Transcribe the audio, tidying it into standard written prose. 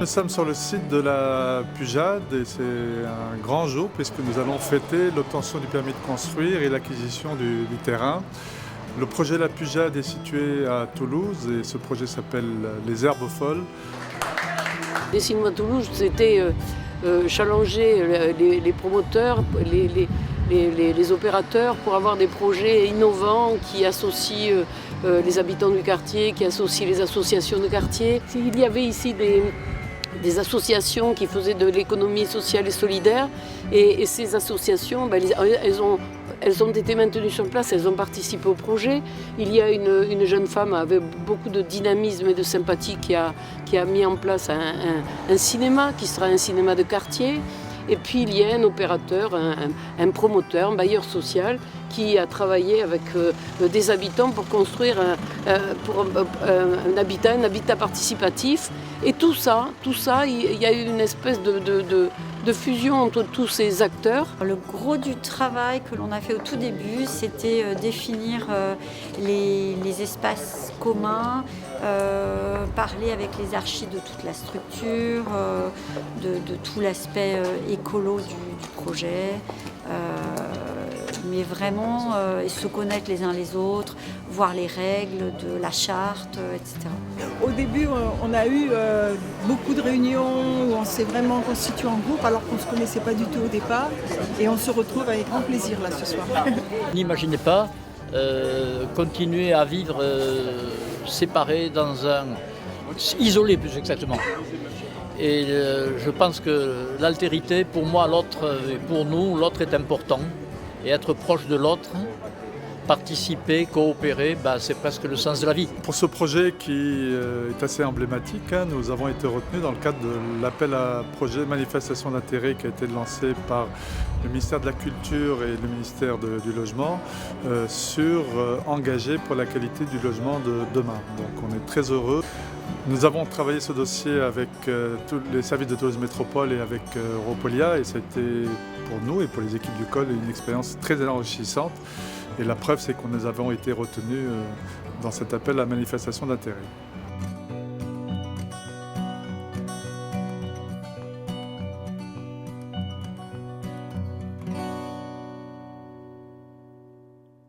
nous sommes sur le site de la Pujade et c'est un grand jour puisque nous allons fêter l'obtention du permis de construire et l'acquisition du terrain. Le projet La Pujade est situé à Toulouse et ce projet s'appelle Les Herbes Folles. Dessine-moi Toulouse, c'était challenger les promoteurs, les opérateurs pour avoir des projets innovants qui associent les habitants du quartier, qui associent les associations de quartier. Il y avait ici des associations qui faisaient de l'économie sociale et solidaire et ces associations, elles ont été maintenues sur place, elles ont participé au projet. Il y a une jeune femme avec beaucoup de dynamisme et de sympathie qui a mis en place un cinéma qui sera un cinéma de quartier. Et puis il y a un opérateur, un promoteur, un bailleur social qui a travaillé avec des habitants pour construire un habitat participatif. Et tout ça, il y a eu une espèce de fusion entre tous ces acteurs. Le gros du travail que l'on a fait au tout début, c'était définir les espaces communs, parler avec les archis de toute la structure, de tout l'aspect écolo du projet, mais vraiment se connaître les uns les autres, voir les règles de la charte, etc. Au début, on a eu beaucoup de réunions où on s'est vraiment constitué en groupe alors qu'on ne se connaissait pas du tout au départ et on se retrouve avec grand plaisir là ce soir. N'imaginez pas continuer à vivre séparés isolés plus exactement. Et je pense que l'altérité, pour moi, l'autre, et pour nous, l'autre est important. Et être proche de l'autre, participer, coopérer, c'est presque le sens de la vie. Pour ce projet qui est assez emblématique, nous avons été retenus dans le cadre de l'appel à projet manifestation d'intérêt qui a été lancé par le ministère de la Culture et le ministère du Logement sur engager pour la qualité du logement de demain. Donc on est très heureux. Nous avons travaillé ce dossier avec tous les services de Toulouse Métropole et avec Europolia et ça a été pour nous et pour les équipes du COL une expérience très enrichissante. Et la preuve, c'est que nous avons été retenus dans cet appel à manifestation d'intérêt.